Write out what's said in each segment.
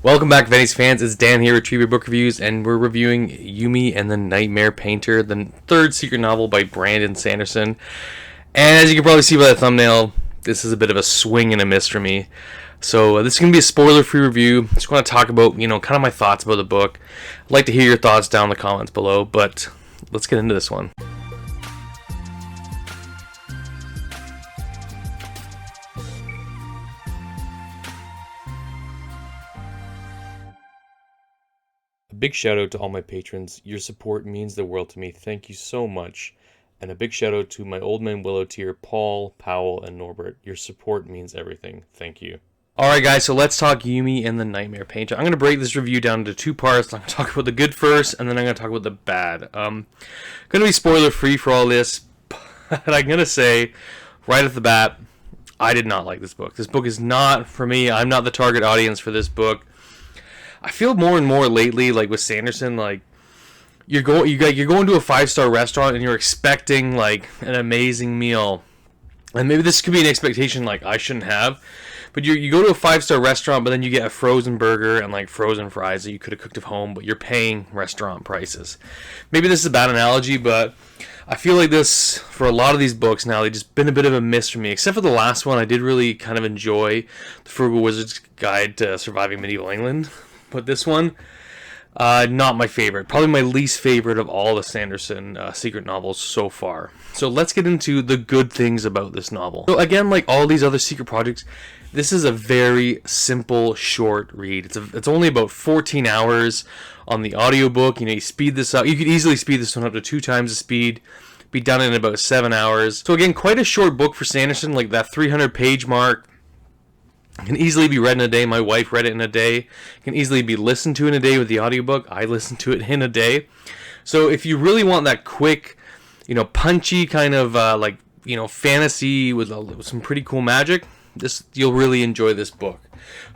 Welcome back, Venice fans. It's Dan here with Treebeard Book Reviews, and we're reviewing Yumi and the Nightmare Painter, the third secret novel by Brandon Sanderson. And as you can probably see by the thumbnail, this is a bit of a swing and a miss for me. So this is going to be a spoiler-free review. Just want to talk about, kind of my thoughts about the book. I'd like to hear your thoughts down in the comments below, but let's get into this one. Big shout out to all my patrons. Your support means the world to me. Thank you so much. And a big shout out to my Old Man Willow tier, Paul, Powell, and Norbert. Your support means everything. Thank you. Alright guys, so let's talk Yumi and the Nightmare Painter. I'm going to break this review down into two parts. I'm going to talk about the good first, and then I'm going to talk about the bad. Going to be spoiler free for all this, but I'm going to say right off the bat, I did not like this book. This book is not for me. I'm not the target audience for this book. I feel more and more lately, like with Sanderson, like you're going to a 5-star restaurant and you're expecting like an amazing meal, and maybe this could be an expectation like I shouldn't have, but you go to a 5-star restaurant, but then you get a frozen burger and like frozen fries that you could have cooked at home, but you're paying restaurant prices. Maybe this is a bad analogy, but I feel like this for a lot of these books now, they've just been a bit of a miss for me. Except for the last one, I did really kind of enjoy The Frugal Wizard's Guide to Surviving Medieval England. But this one, not my favorite. Probably my least favorite of all the Sanderson secret novels so far. So let's get into the good things about this novel. So again, like all these other secret projects, this is a very simple, short read. It's only about 14 hours on the audiobook. You speed this up. You could easily speed this one up to 2 times the speed. Be done in about 7 hours. So again, quite a short book for Sanderson, like that 300-page mark. It can easily be read in a day. My wife read it in a day. It can easily be listened to in a day with the audiobook. I listened to it in a day. So if you really want that quick, punchy kind of fantasy with some pretty cool magic, you'll really enjoy this book.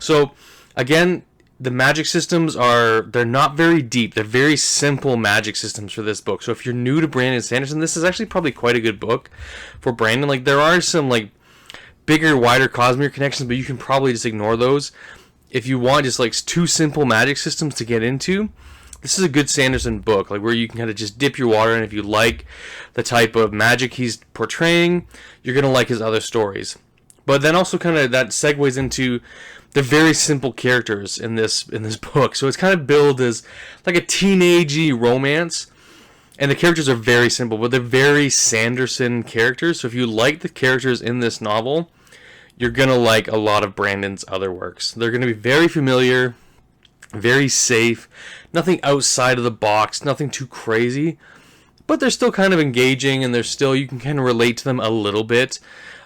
So again, the magic systems they're not very deep. They're very simple magic systems for this book. So if you're new to Brandon Sanderson, this is actually probably quite a good book for Brandon. Like there are some bigger, wider Cosmere connections, but you can probably just ignore those. If you want just 2 simple magic systems to get into, this is a good Sanderson book, where you can kind of just dip your water in. If you like the type of magic he's portraying, you're going to like his other stories. But then also kind of that segues into the very simple characters in this book. So it's kind of billed as like a teenagey romance. And the characters are very simple, but they're very Sanderson characters. So if you like the characters in this novel, you're going to like a lot of Brandon's other works. They're going to be very familiar, very safe, nothing outside of the box, nothing too crazy. But they're still kind of engaging, and you can kind of relate to them a little bit.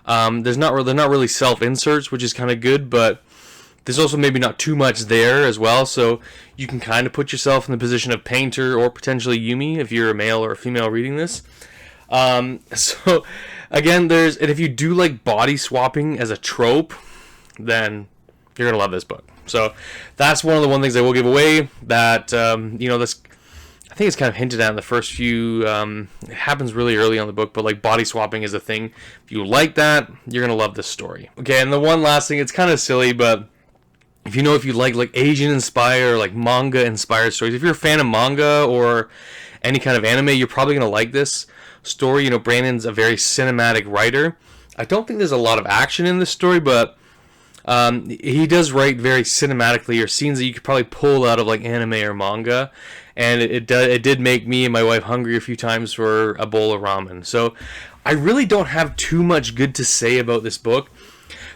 They're not really self-inserts, which is kind of good, but there's also maybe not too much there as well, so you can kind of put yourself in the position of Painter or potentially Yumi if you're a male or a female reading this. So again, and if you do like body swapping as a trope, then you're gonna love this book. So that's one of the things I will give away. That this, I think it's kind of hinted at in the first few. It happens really early on the book, but body swapping is a thing. If you like that, you're gonna love this story. Okay, and the one last thing, it's kind of silly, but if you like Asian inspired, manga inspired stories, if you're a fan of manga or any kind of anime, you're probably going to like this story. Brandon's a very cinematic writer. I don't think there's a lot of action in this story, but he does write very cinematically, or scenes that you could probably pull out of anime or manga. And it did make me and my wife hungry a few times for a bowl of ramen. So I really don't have too much good to say about this book.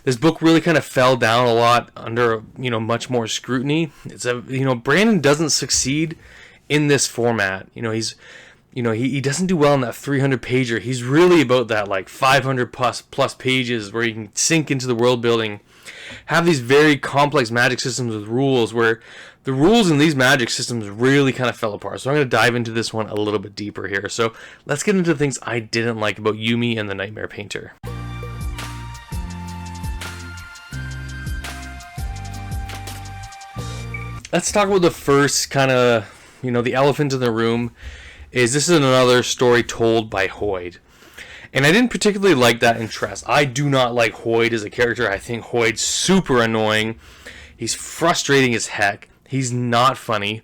This book really kind of fell down a lot under, much more scrutiny. It's Brandon doesn't succeed in this format. He doesn't do well in that 300-pager. He's really about that 500 plus pages where you can sink into the world building, have these very complex magic systems with rules where the rules in these magic systems really kind of fell apart. So I'm going to dive into this one a little bit deeper here. So let's get into the things I didn't like about Yumi and the Nightmare Painter. Let's talk about the first kind of, the elephant in the room. This is another story told by Hoid. And I didn't particularly like that in Tress. I do not like Hoid as a character. I think Hoid's super annoying. He's frustrating as heck. He's not funny.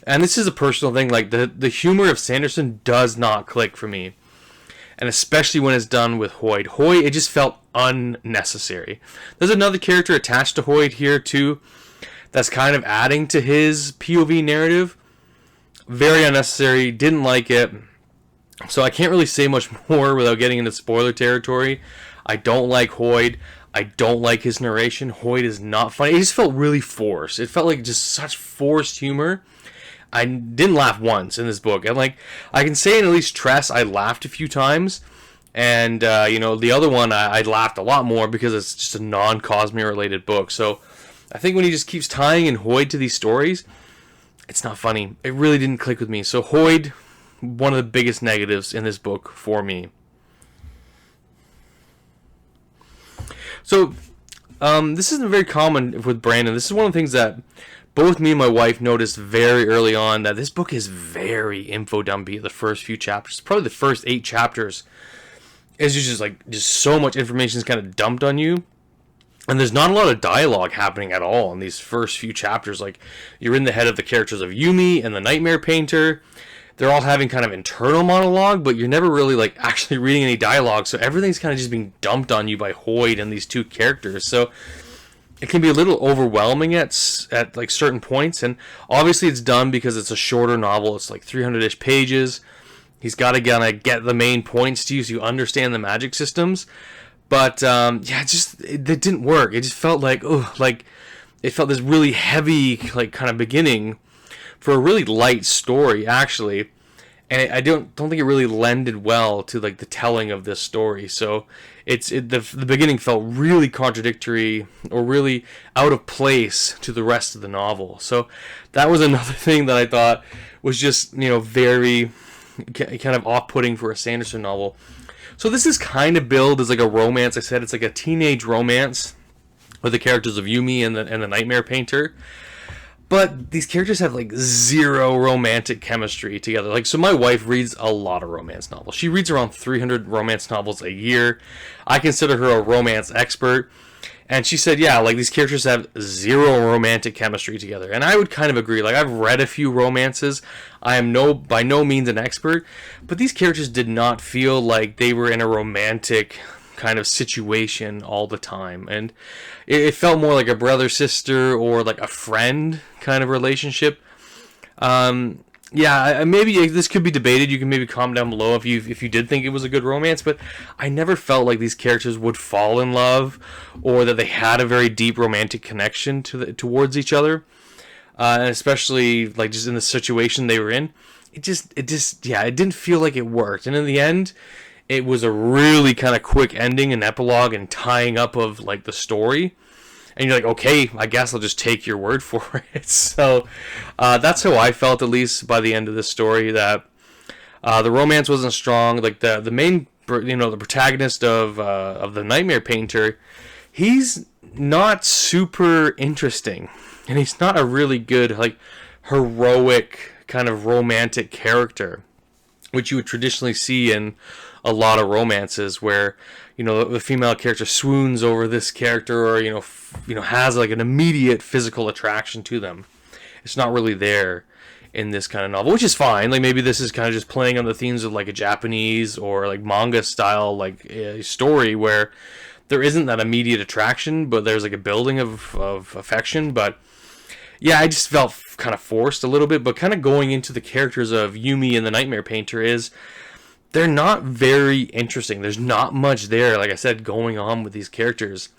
And this is a personal thing. Like, the humor of Sanderson does not click for me. And especially when it's done with Hoid. Hoid, it just felt unnecessary. There's another character attached to Hoid here, too, that's kind of adding to his POV narrative. Very unnecessary. Didn't like it. So I can't really say much more without getting into spoiler territory. I don't like Hoid. I don't like his narration. Hoid is not funny. It just felt really forced. It felt like just such forced humor. I didn't laugh once in this book. And like, I can say in at least Tress, I laughed a few times. And, the other one, I laughed a lot more because it's just a non-Cosmere related book. So I think when he just keeps tying in Hoid to these stories, it's not funny. It really didn't click with me. So Hoid, one of the biggest negatives in this book for me. So, this isn't very common with Brandon. This is one of the things that both me and my wife noticed very early on, that this book is very info dumpy. The first few chapters, probably the first 8 chapters, is just so much information is kind of dumped on you. And there's not a lot of dialogue happening at all in these first few chapters. Like, you're in the head of the characters of Yumi and the Nightmare Painter. They're all having kind of internal monologue, but you're never really like actually reading any dialogue. So everything's kind of just being dumped on you by Hoid and these two characters. So it can be a little overwhelming at like certain points. And obviously it's done because it's a shorter novel. It's like 300-ish pages. He's got to kind of get the main points to you so you understand the magic systems. But it didn't work. It just felt like it felt this really heavy like kind of beginning for a really light story, actually, and I don't think it really lended well to like the telling of this story. So the beginning felt really contradictory or really out of place to the rest of the novel. So that was another thing that I thought was just very kind of off-putting for a Sanderson novel. So this is kind of billed as like a romance. I said it's like a teenage romance with the characters of Yumi and the Nightmare Painter. But these characters have like zero romantic chemistry together. Like, so my wife reads a lot of romance novels. She reads around 300 romance novels a year. I consider her a romance expert. And she said, yeah, like these characters have zero romantic chemistry together. And I would kind of agree. Like, I've read a few romances. I am by no means an expert. But these characters did not feel like they were in a romantic kind of situation all the time, and it felt more like a brother-sister or like a friend kind of relationship. Maybe this could be debated. You can maybe comment down below if you did think it was a good romance, but I never felt like these characters would fall in love or that they had a very deep romantic connection towards each other, and especially like just in the situation they were in. It didn't feel like it worked, and in the end, it was a really kind of quick ending and epilogue and tying up of like the story. And you're like, okay, I guess I'll just take your word for it. So that's how I felt, at least by the end of this story, that the romance wasn't strong. Like the main, the protagonist of the Nightmare Painter, he's not super interesting. And he's not a really good, like, heroic kind of romantic character, which you would traditionally see in a lot of romances where, the female character swoons over this character or, has like an immediate physical attraction to them. It's not really there in this kind of novel, which is fine. Like, maybe this is kind of just playing on the themes of like a Japanese or like manga style, like a story where there isn't that immediate attraction, but there's like a building of affection. But yeah, I just felt kind of forced a little bit. But kind of going into the characters of Yumi and the Nightmare Painter they're not very interesting. There's not much there, like I said, going on with these characters.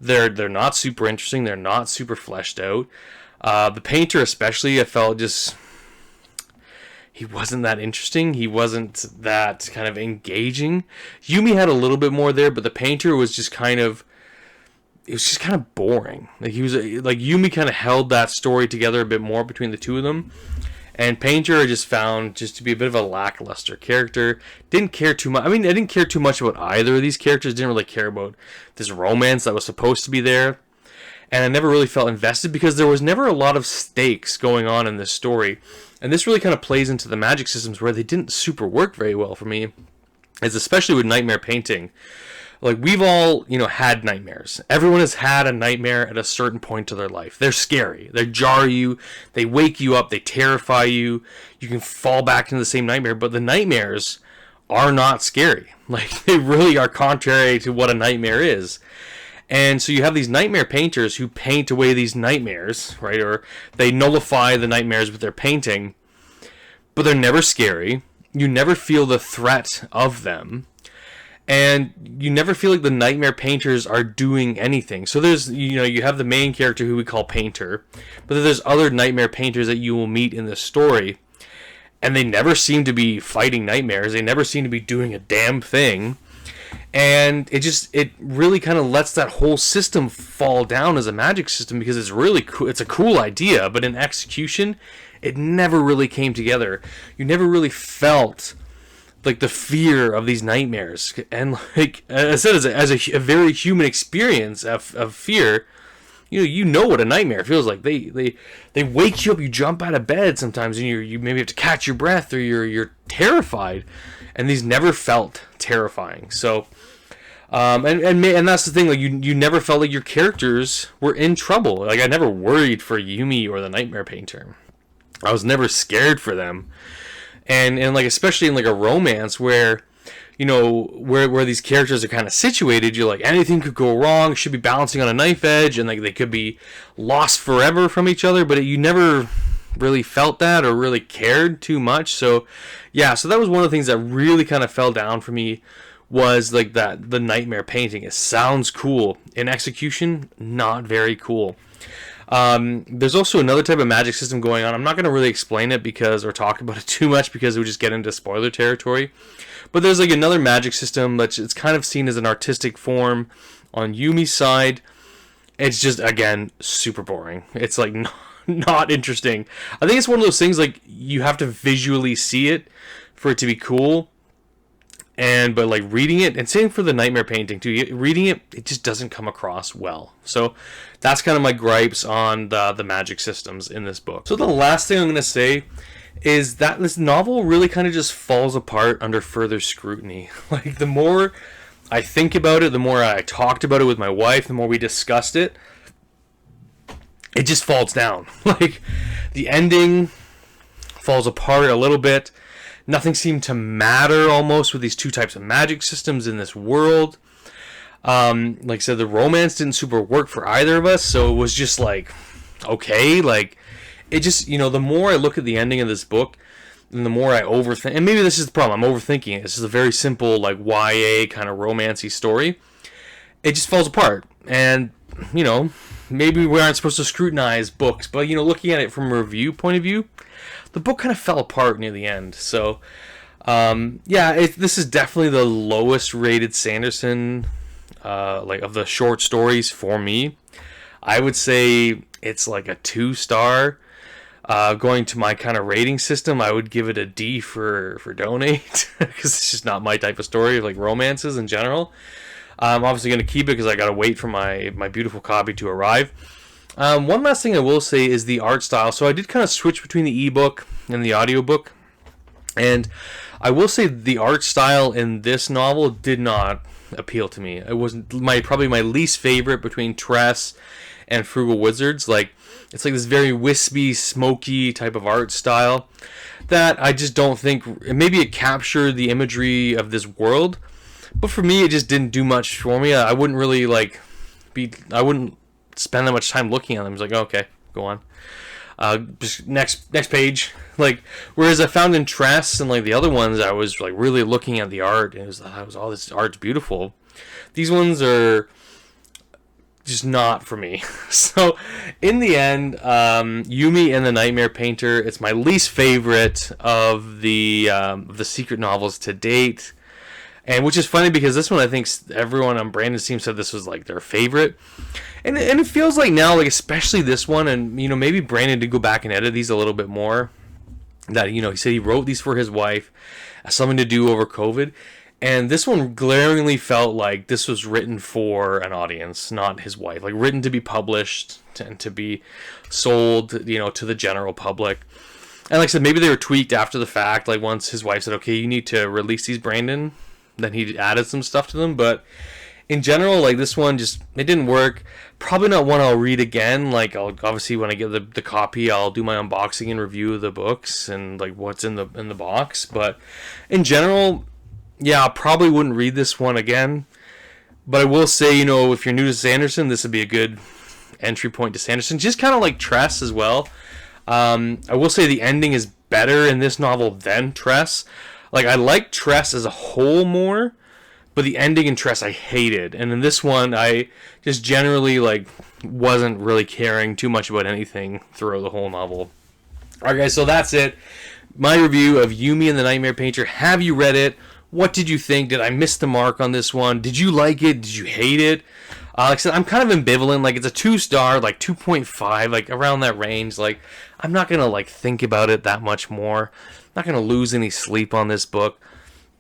They're not super interesting. They're not super fleshed out. The painter especially, I felt he wasn't that interesting. He wasn't that kind of engaging. Yumi had a little bit more there, but the painter was just kind of boring. Like, Yumi kind of held that story together a bit more between the two of them. And Painter I just found to be a bit of a lackluster character. Didn't care too much. I mean, I didn't care too much about either of these characters. Didn't really care about this romance that was supposed to be there. And I never really felt invested because there was never a lot of stakes going on in this story. And this really kind of plays into the magic systems where they didn't super work very well for me, as especially with Nightmare Painting. Like, we've all, had nightmares. Everyone has had a nightmare at a certain point of their life. They're scary. They jar you. They wake you up. They terrify you. You can fall back into the same nightmare. But the nightmares are not scary. Like, they really are contrary to what a nightmare is. And so you have these nightmare painters who paint away these nightmares, right? Or they nullify the nightmares with their painting. But they're never scary. You never feel the threat of them. And you never feel like the nightmare painters are doing anything. So there's, you have the main character who we call Painter, but then there's other nightmare painters that you will meet in this story, and they never seem to be fighting nightmares. They never seem to be doing a damn thing. And it really kind of lets that whole system fall down as a magic system, because it's really cool. It's a cool idea, but in execution, it never really came together. You never really felt like the fear of these nightmares. And like I said, as a very human experience of fear, you know what a nightmare feels like. They wake you up, you jump out of bed sometimes, and you maybe have to catch your breath, or you're terrified. And these never felt terrifying. So and that's the thing, like you never felt like your characters were in trouble. Like, I never worried for Yumi or the nightmare painter. I was never scared for them. And like, especially in like a romance where, where these characters are kind of situated, you're like, anything could go wrong, should be balancing on a knife edge, and like they could be lost forever from each other, but you never really felt that or really cared too much. So yeah, so that was one of the things that really kind of fell down for me, was like the nightmare painting. It sounds cool. In execution, not very cool. There's also another type of magic system going on. I'm not going to really explain it or talk about it too much, because it would just get into spoiler territory. But there's like another magic system it's kind of seen as an artistic form on Yumi's side. It's just, again, super boring. It's like not interesting. I think it's one of those things, like, you have to visually see it for it to be cool. But like reading it, and same for the nightmare painting too, reading it just doesn't come across well. So that's kind of my gripes on the magic systems in this book. So the last thing I'm going to say is that this novel really kind of just falls apart under further scrutiny. Like, the more I think about it, the more I talked about it with my wife, the more we discussed it, it just falls down. Like, the ending falls apart a little bit. Nothing seemed to matter almost with these two types of magic systems in this world. Like I said, the romance didn't super work for either of us, so it was just like, okay, like, it just, the more I look at the ending of this book, and the more I overthink, and maybe this is the problem, I'm overthinking it. This is a very simple, like, YA kind of romancy story. It just falls apart, and, maybe we aren't supposed to scrutinize books, but, looking at it from a review point of view, the book kind of fell apart near the end. So, this is definitely the lowest rated Sanderson, of the short stories for me. I would say it's like a 2-star. Going to my kind of rating system, I would give it a D for donate, because it's just not my type of story, like romances in general. I'm obviously going to keep it because I got to wait for my beautiful copy to arrive. One last thing I will say is the art style. So I did kind of switch between the ebook and the audiobook. And I will say the art style in this novel did not appeal to me. It was probably my least favorite between Tress and Frugal Wizards. Like, it's like this very wispy, smoky type of art style that I just don't think, maybe it captured the imagery of this world, but for me it just didn't do much for me. I wouldn't really I wouldn't spend that much time looking at them. It's like, okay, go on. Just next page. Like, whereas I found in Tress and like the other ones, I was like really looking at the art, and it was all this art's beautiful. These ones are just not for me. So in the end, Yumi and the Nightmare Painter, it's my least favorite of the secret novels to date. And which is funny, because this one, I think everyone on Brandon's team said this was like their favorite. And it feels like now, like especially this one, and maybe Brandon did go back and edit these a little bit more, that he said he wrote these for his wife as something to do over COVID. And this one glaringly felt like this was written for an audience, not his wife. Like, written to be published and to be sold, to the general public. And like I said, maybe they were tweaked after the fact. Like, once his wife said, okay, you need to release these, Brandon, then he added some stuff to them. But in general, like this one just it didn't work. Probably not one I'll read again. Like I'll obviously when I get the copy, I'll do my unboxing and review of the books and like what's in the box. But in general, yeah, I probably wouldn't read this one again. But I will say, you know, if you're new to Sanderson, this would be a good entry point to Sanderson. Just kind of like Tress as well. I will say the ending is better in this novel than Tress. Like I like Tress as a whole more, but the ending in Tress I hated. And in this one, I just generally like wasn't really caring too much about anything throughout the whole novel. Alright guys, so that's it. My review of Yumi and the Nightmare Painter. Have you read it? What did you think? Did I miss the mark on this one? Did you like it? Did you hate it? Like I said, I'm kind of ambivalent. Like, it's a 2-star, like 2.5, like around that range. Like, I'm not going to, like, think about it that much more. I'm not going to lose any sleep on this book.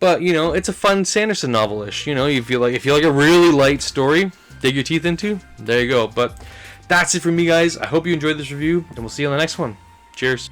But, you know, it's a fun Sanderson novel-ish. You know, if you like a really light story, dig your teeth into, there you go. But that's it for me, guys. I hope you enjoyed this review, and we'll see you on the next one. Cheers.